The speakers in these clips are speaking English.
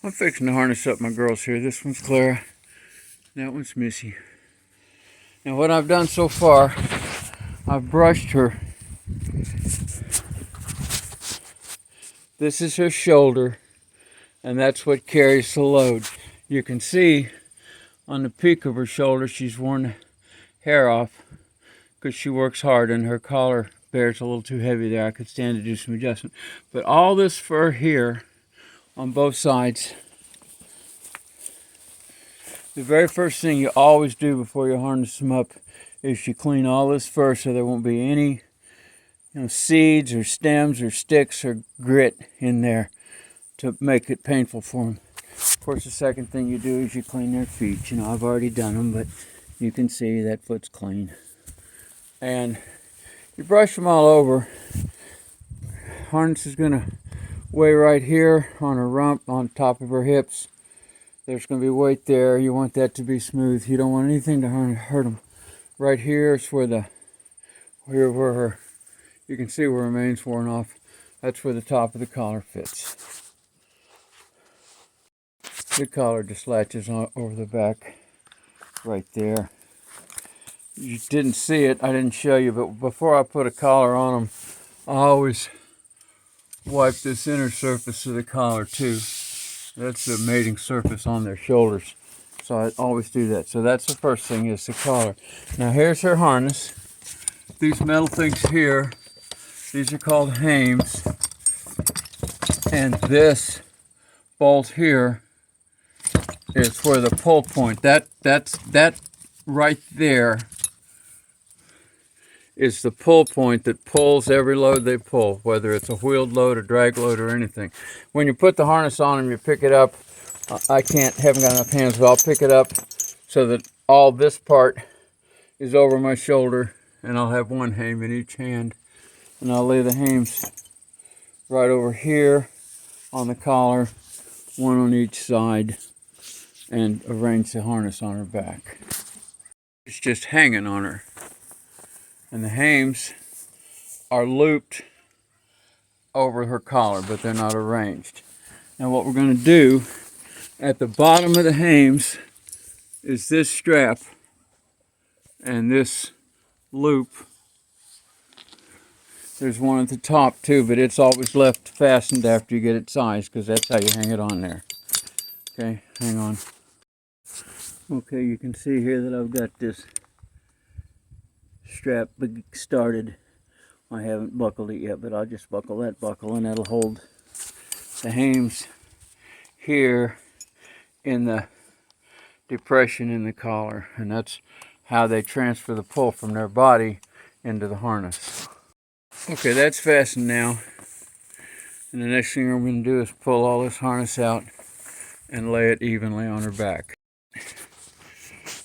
I'm fixing to harness up my girls here. This one's Clara, that one's Missy. Now what I've done so far, I've brushed her. This is her shoulder, and that's what carries the load. You can see on the peak of her shoulder she's worn the hair off because she works hard and her collar bears a little too heavy there. I could stand to do some adjustment. But all this fur here on both sides, the very first thing you always do before you harness them up is you clean all this fur so there won't be any seeds or stems or sticks or grit in there to make it painful for them. Of course, the second thing you do is you clean their feet. I've already done them, but you can see that foot's clean. And you brush them all over. Harness is going to weigh right here on her rump, on top of her hips. There's going to be weight there. You want that to be smooth. You don't want anything to hurt them. Right here is where her, you can see where her mane's worn off. That's where the top of the collar fits. The collar just latches on over the back right there. You didn't see it, I didn't show you, but before I put a collar on them, I always wipe this inner surface of the collar too. That's the mating surface on their shoulders. So I always do that. So that's the first thing, is the collar. Now here's her harness. These metal things here, these are called hames. And this bolt here is where the pull point, that right there is the pull point that pulls every load they pull, whether it's a wheeled load, a drag load, or anything. When you put the harness on them, you pick it up. I haven't got enough hands, but I'll pick it up so that all this part is over my shoulder, and I'll have one hame in each hand. And I'll lay the hames right over here on the collar, one on each side, and arrange the harness on her back. It's just hanging on her. And the hames are looped over her collar, but they're not arranged. Now what we're going to do at the bottom of the hames is this strap and this loop. There's one at the top too, but it's always left fastened after you get it sized, because that's how you hang it on there. Okay, hang on. Okay, you can see here that I've got this strap started. I haven't buckled it yet, but I'll just buckle that buckle, and that'll hold the hames here in the depression in the collar, and that's how they transfer the pull from their body into the harness. Okay, that's fastened now, and the next thing I'm going to do is pull all this harness out and lay it evenly on her back.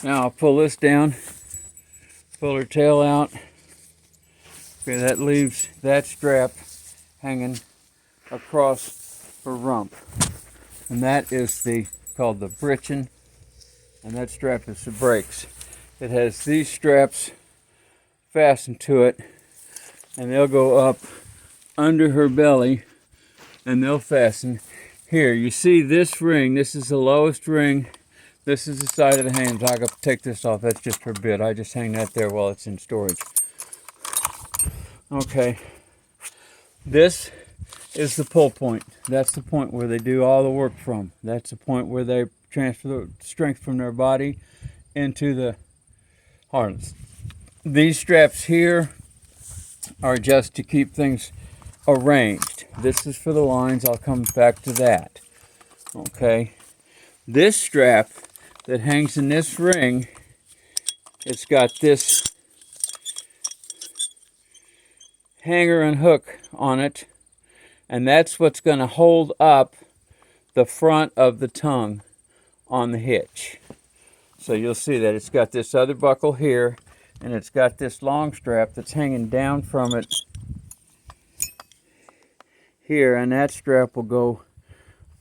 Now I'll pull this down, pull her tail out. Okay, that leaves that strap hanging across her rump, and that is called the breeching, and that strap is the brakes. It has these straps fastened to it, and they'll go up under her belly, and they'll fasten here. You see this ring, this is the lowest ring. This is the side of the hames. I got to take this off. That's just her bit. I just hang that there while it's in storage. Okay. This is the pull point. That's the point where they do all the work from. That's the point where they transfer the strength from their body into the harness. These straps here are just to keep things arranged. This is for the lines. I'll come back to that. Okay. This strap that hangs in this ring, it's got this hanger and hook on it, and that's what's going to hold up the front of the tongue on the hitch. So you'll see that it's got this other buckle here, and it's got this long strap that's hanging down from it here, and that strap will go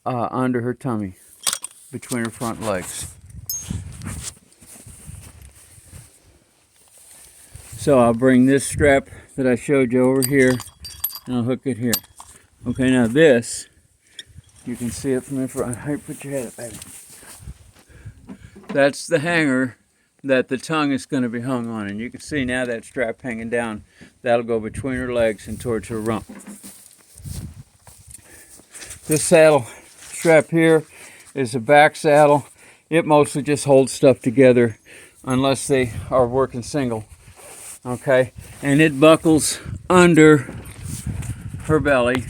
under her tummy between her front legs. So I'll bring this strap that I showed you over here, and I'll hook it here. Okay, now this, You can see it from in front. Hey, put your head up, baby. That's the hanger that the tongue is going to be hung on. And you can see now that strap hanging down. That'll go between her legs and towards her rump. This saddle strap here is a back saddle. It mostly just holds stuff together unless they are working single. Okay, and it buckles under her belly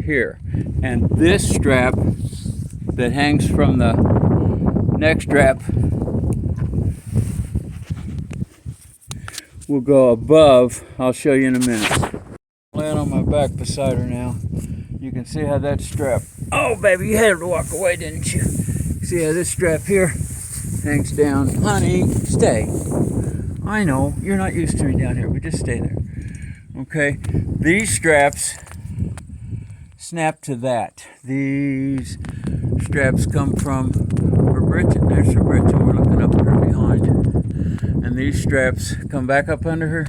here. And this strap that hangs from the neck strap will go above. I'll show you in a minute. Laying on my back beside her now. You can see how that strap, oh baby, you had to walk away, didn't you? See how this strap here hangs down. Honey, stay. I know, you're not used to me down here, but just stay there. Okay, these straps snap to that. These straps come from her britchin. There's her britchin. We're looking up at her behind. And these straps come back up under her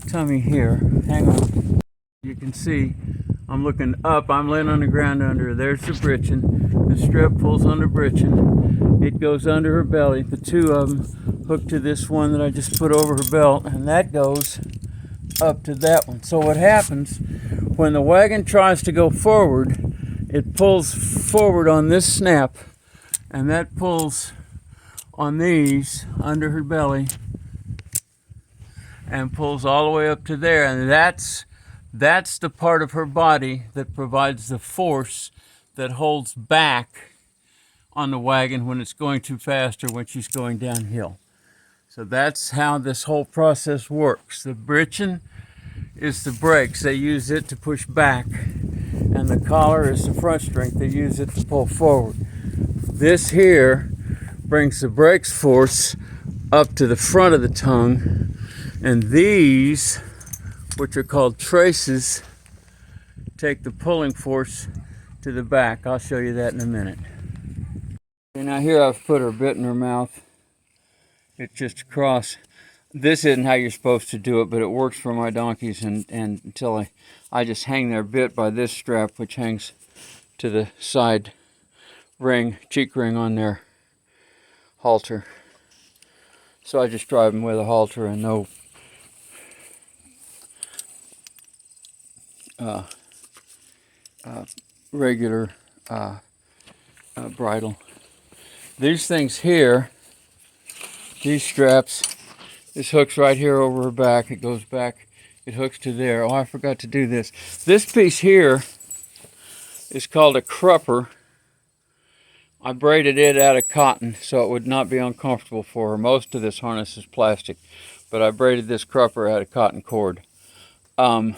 tummy here. Hang on. You can see I'm looking up. I'm laying on the ground under her. There's the britchin. The strap pulls on the britchin. It goes under her belly. The two of them hook to this one that I just put over her belt, and that goes up to that one. So what happens when the wagon tries to go forward, it pulls forward on this snap, and that pulls on these under her belly and pulls all the way up to there, and that's the part of her body that provides the force that holds back on the wagon when it's going too fast or when she's going downhill. So that's how this whole process works. The britchin is the brakes. They use it to push back, and the collar is the front strength. They use it to pull forward. This here brings the brakes force up to the front of the tongue, and these, which are called traces, take the pulling force to the back. I'll show you that in a minute. Okay, now here I've put her bit in her mouth. It's just across. This isn't how you're supposed to do it, but it works for my donkeys, and until I just hang their bit by this strap, which hangs to the side ring, cheek ring on their halter. So I just drive them with a halter and no regular bridle. These things here, these straps, this hooks right here over her back. It goes back, it hooks to there. Oh, I forgot to do this. This piece here is called a crupper. I braided it out of cotton so it would not be uncomfortable for her. Most of this harness is plastic, but I braided this crupper out of cotton cord. I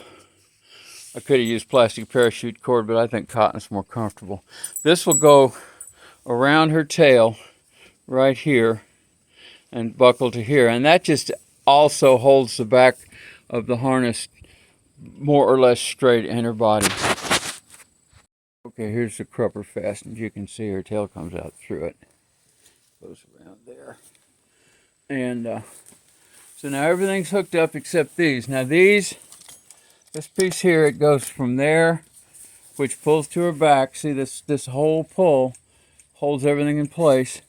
could have used plastic parachute cord, but I think cotton's more comfortable. This will go around her tail right here and buckle to here, and that just also holds the back of the harness more or less straight in her body. Okay, here's the crupper fastened. You can see her tail comes out through it. Goes around there. And so now everything's hooked up except these. Now this piece here, it goes from there, which pulls to her back. See, this whole pull holds everything in place.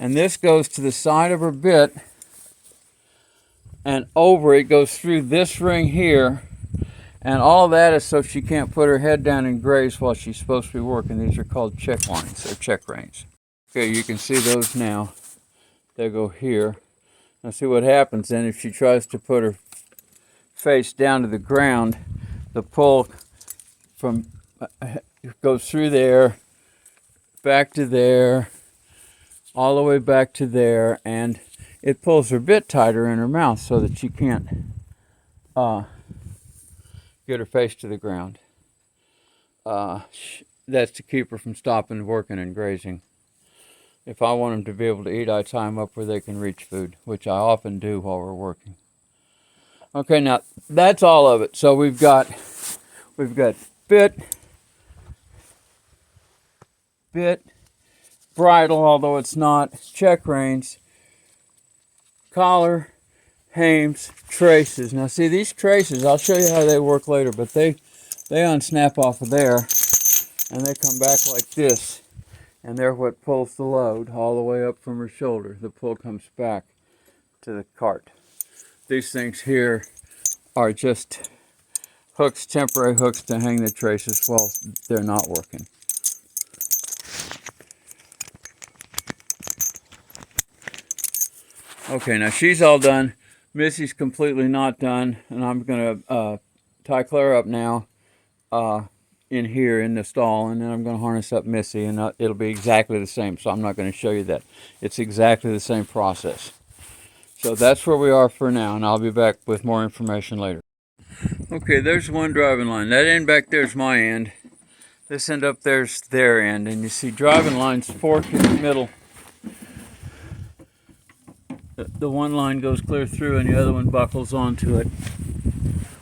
And this goes to the side of her bit, and over it goes through this ring here. And all of that is so she can't put her head down and graze while she's supposed to be working. These are called check lines, or check reins. Okay, you can see those now. They go here. Now see what happens then if she tries to put her face down to the ground. The pull from goes through there, back to there, all the way back to there, and it pulls her bit tighter in her mouth so that she can't get her face to the ground. That's to keep her from stopping working and grazing. If I want them to be able to eat, I tie them up where they can reach food, which I often do while we're working. Okay, now that's all of it. So we've got bit, bridle, although it's not, check reins, collar, hames, traces. Now see, these traces, I'll show you how they work later, but they unsnap off of there, and they come back like this, and they're what pulls the load all the way up from her shoulder. The pull comes back to the cart. These things here are just hooks, temporary hooks to hang the traces while they're not working. Okay, now she's all done. Missy's completely not done, and I'm going to tie Clara up now in here in the stall, and then I'm going to harness up Missy, and it'll be exactly the same, so I'm not going to show you that. It's exactly the same process. So that's where we are for now, and I'll be back with more information later. Okay, there's one driving line. That end back there is my end. This end up there's their end, and you see driving lines fork in the middle. The one line goes clear through and the other one buckles onto it.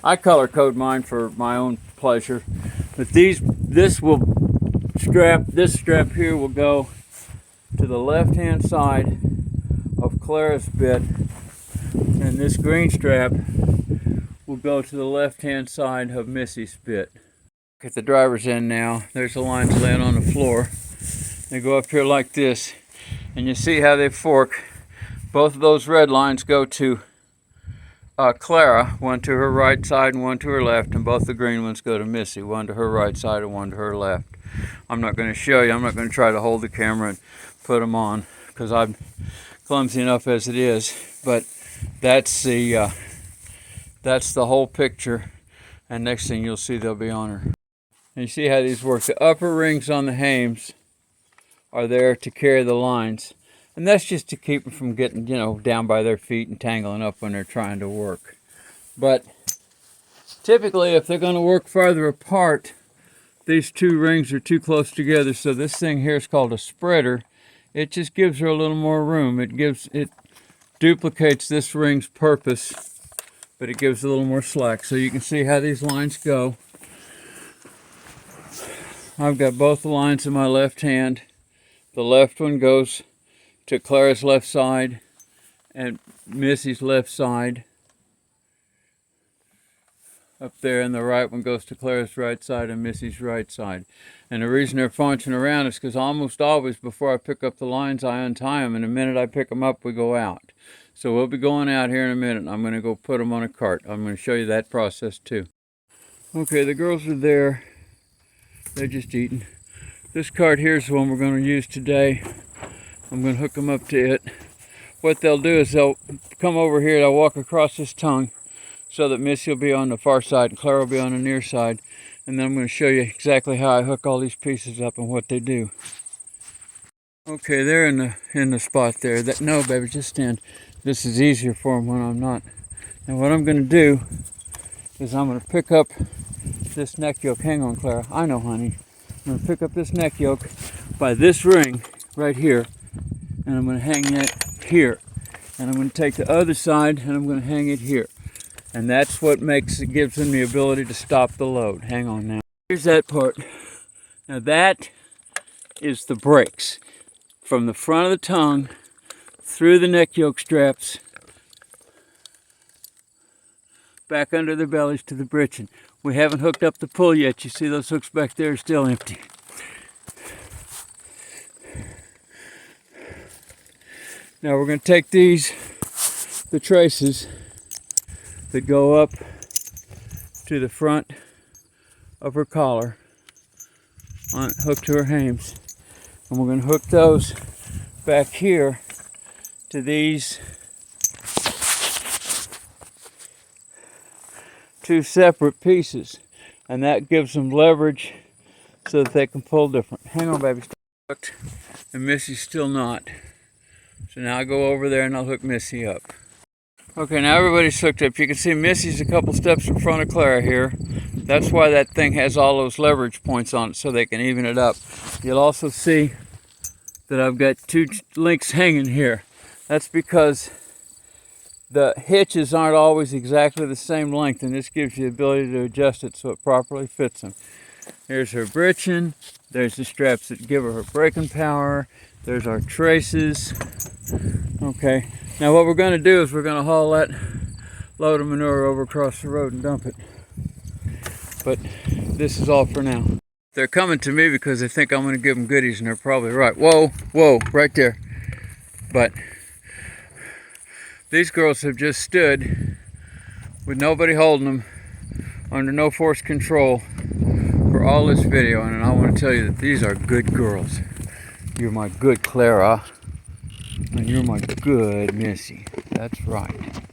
I color code mine for my own pleasure, but this strap here will go to the left hand side of Clara's bit, and this green strap will go to the left hand side of Missy's bit. Look at the driver's end now. There's the lines laying on the floor. They go up here like this, and you see how they fork. Both of those red lines go to Clara, one to her right side and one to her left, and both the green ones go to Missy, one to her right side and one to her left. I'm not going to show you. I'm not going to try to hold the camera and put them on because I'm clumsy enough as it is, but that's the whole picture, and next thing you'll see they'll be on her. And you see how these work. The upper rings on the hames are there to carry the lines. And that's just to keep them from getting, down by their feet and tangling up when they're trying to work. But typically, if they're going to work farther apart, these two rings are too close together. So this thing here is called a spreader. It just gives her a little more room. It duplicates this ring's purpose, but it gives a little more slack. So you can see how these lines go. I've got both the lines in my left hand. The left one goes to Clara's left side and Missy's left side up there, and the right one goes to Clara's right side and Missy's right side. And the reason they're function around is because almost always before I pick up the lines I untie them, and the minute I pick them up we go out. So we'll be going out here in a minute, and I'm going to go put them on a cart. I'm going to show you that process too. Okay, the girls are there. They're just eating. This cart here is the one we're going to use today. I'm going to hook them up to it. What they'll do is they'll come over here, they'll walk across this tongue so that Missy will be on the far side and Clara will be on the near side. And then I'm going to show you exactly how I hook all these pieces up and what they do. Okay, they're in the spot there. No, baby, just stand. This is easier for them when I'm not. Now what I'm going to do is I'm going to pick up this neck yoke. Hang on, Clara. I know, honey. I'm going to pick up this neck yoke by this ring right here, and I'm going to hang that here, and I'm going to take the other side and I'm going to hang it here, and that's what gives them the ability to stop the load. Hang on now. Here's that part. Now that is the brakes from the front of the tongue through the neck yoke straps back under the bellies to the britchin. We haven't hooked up the pull yet. You see those hooks back there are still empty. Now we're going to take the traces that go up to the front of her collar, hooked to her hames, and we're going to hook those back here to these two separate pieces, and that gives them leverage so that they can pull different. Hang on, baby. And Missy's still not. So now I'll go over there and I'll hook Missy up. Okay, now everybody's hooked up. You can see Missy's a couple steps in front of Clara here. That's why that thing has all those leverage points on it, so they can even it up. You'll also see that I've got two links hanging here. That's because the hitches aren't always exactly the same length, and this gives you the ability to adjust it so it properly fits them. Here's her britchin. There's the straps that give her braking power. There's our traces. Okay, now what we're going to do is we're going to haul that load of manure over across the road and dump it. But this is all for now. they're coming to me because they think I'm going to give them goodies, and they're probably right. Whoa, whoa, right there. But these girls have just stood with nobody holding them, under no force control, for all this video. And I want to tell you that these are good girls. You're my good Clara, and you're my good Missy. That's right.